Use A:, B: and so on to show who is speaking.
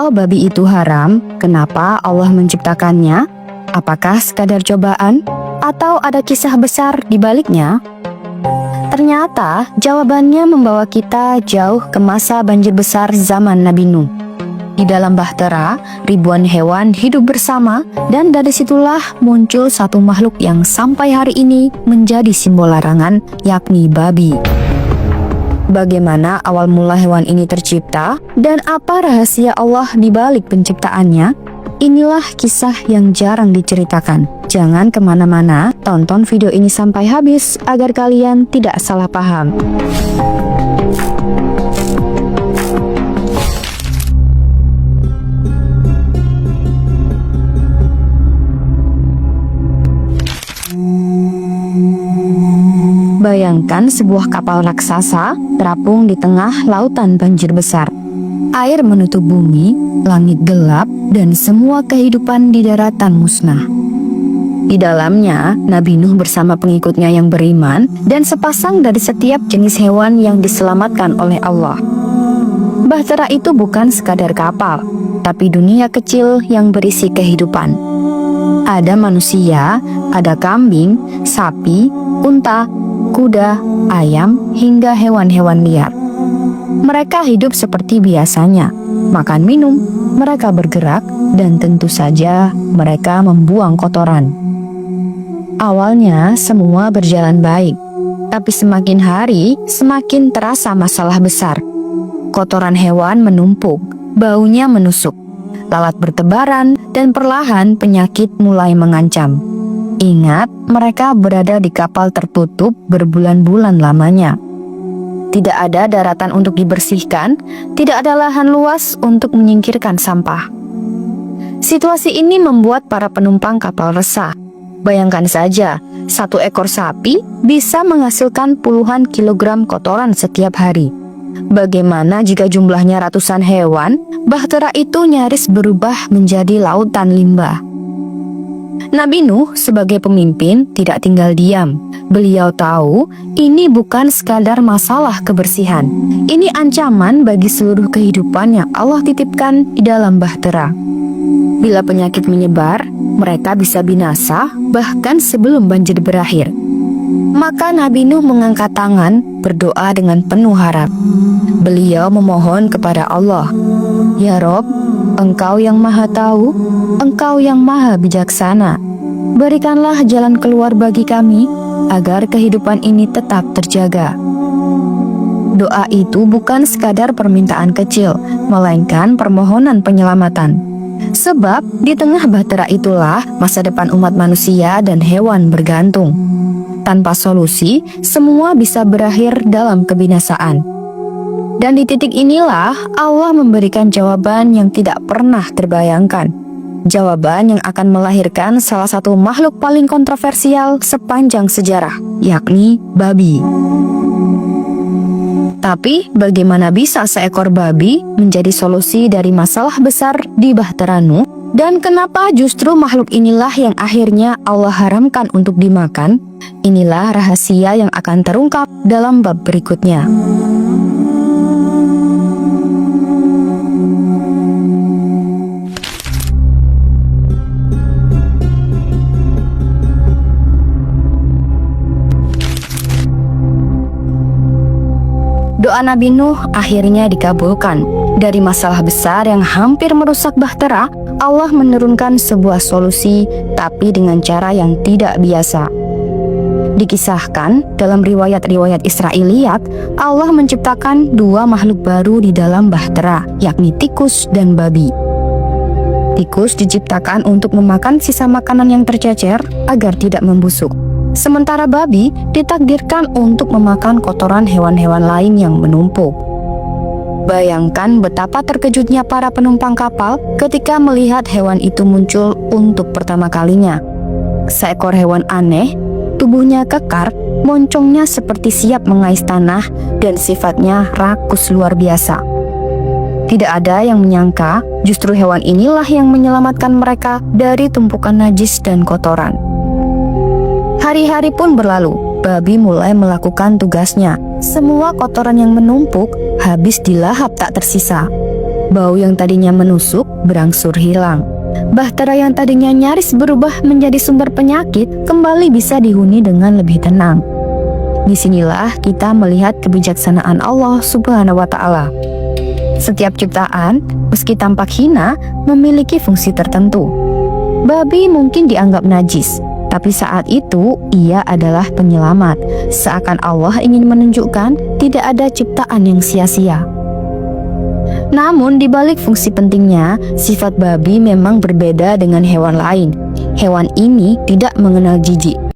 A: Kalau babi itu haram, kenapa Allah menciptakannya? Apakah sekadar cobaan? Atau ada kisah besar di baliknya? Ternyata jawabannya membawa kita jauh ke masa banjir besar zaman Nabi Nuh. Di dalam bahtera, ribuan hewan hidup bersama, dan dari situlah muncul satu makhluk yang sampai hari ini menjadi simbol larangan, yakni babi. Bagaimana awal mula hewan ini tercipta, dan apa rahasia Allah di balik penciptaannya? Inilah kisah yang jarang diceritakan. Jangan kemana-mana, tonton video ini sampai habis agar kalian tidak salah paham. Bayangkan sebuah kapal raksasa terapung di tengah lautan banjir besar. Air menutup bumi, langit gelap, dan semua kehidupan di daratan musnah. Di dalamnya, Nabi Nuh bersama pengikutnya yang beriman dan sepasang dari setiap jenis hewan yang diselamatkan oleh Allah. Bahtera itu bukan sekadar kapal, tapi dunia kecil yang berisi kehidupan. Ada manusia, ada kambing, sapi, unta, kuda, ayam, hingga hewan-hewan liar. Mereka hidup seperti biasanya, makan minum, mereka bergerak, dan tentu saja mereka membuang kotoran. Awalnya semua berjalan baik, tapi semakin hari semakin terasa masalah besar. Kotoran hewan menumpuk, baunya menusuk, lalat bertebaran, dan perlahan penyakit mulai mengancam. Ingat, mereka berada di kapal tertutup berbulan-bulan lamanya. Tidak ada daratan untuk dibersihkan, tidak ada lahan luas untuk menyingkirkan sampah. Situasi ini membuat para penumpang kapal resah. Bayangkan saja, satu ekor sapi bisa menghasilkan puluhan kilogram kotoran setiap hari. Bagaimana jika jumlahnya ratusan hewan? Bahtera itu nyaris berubah menjadi lautan limbah. Nabi Nuh sebagai pemimpin tidak tinggal diam. Beliau tahu ini bukan sekadar masalah kebersihan. Ini ancaman bagi seluruh kehidupan yang Allah titipkan di dalam bahtera. Bila penyakit menyebar, mereka bisa binasa bahkan sebelum banjir berakhir. Maka Nabi Nuh mengangkat tangan, berdoa dengan penuh harap. Beliau memohon kepada Allah, "Ya Rob, Engkau yang maha tahu, Engkau yang maha bijaksana. Berikanlah jalan keluar bagi kami, agar kehidupan ini tetap terjaga." Doa itu bukan sekadar permintaan kecil, melainkan permohonan penyelamatan. Sebab di tengah bahtera itulah masa depan umat manusia dan hewan bergantung. Tanpa solusi, semua bisa berakhir dalam kebinasaan. Dan di titik inilah Allah memberikan jawaban yang tidak pernah terbayangkan. Jawaban yang akan melahirkan salah satu makhluk paling kontroversial sepanjang sejarah, yakni babi. Tapi bagaimana bisa seekor babi menjadi solusi dari masalah besar di Bahtera Nuh? Dan kenapa justru makhluk inilah yang akhirnya Allah haramkan untuk dimakan? Inilah rahasia yang akan terungkap dalam bab berikutnya. Doa Nabi Nuh akhirnya dikabulkan. Dari masalah besar yang hampir merusak bahtera, Allah menurunkan sebuah solusi, tapi dengan cara yang tidak biasa. Dikisahkan dalam riwayat-riwayat Israiliyat, Allah menciptakan dua makhluk baru di dalam bahtera, yakni tikus dan babi. Tikus diciptakan untuk memakan sisa makanan yang tercecer agar tidak membusuk. Sementara babi ditakdirkan untuk memakan kotoran hewan-hewan lain yang menumpuk. Bayangkan betapa terkejutnya para penumpang kapal ketika melihat hewan itu muncul untuk pertama kalinya. Seekor hewan aneh, tubuhnya kekar, moncongnya seperti siap mengais tanah, dan sifatnya rakus luar biasa. Tidak ada yang menyangka justru hewan inilah yang menyelamatkan mereka dari tumpukan najis dan kotoran. Hari-hari pun berlalu, babi mulai melakukan tugasnya. Semua kotoran yang menumpuk habis dilahap tak tersisa. Bau yang tadinya menusuk berangsur hilang. Bahtera yang tadinya nyaris berubah menjadi sumber penyakit kembali bisa dihuni dengan lebih tenang. Disinilah kita melihat kebijaksanaan Allah Subhanahu wa Ta'ala. Setiap ciptaan, meski tampak hina, memiliki fungsi tertentu. Babi mungkin dianggap najis, tapi saat itu ia adalah penyelamat. Seakan Allah ingin menunjukkan tidak ada ciptaan yang sia-sia. Namun di balik fungsi pentingnya, sifat babi memang berbeda dengan hewan lain. Hewan ini tidak mengenal jijik.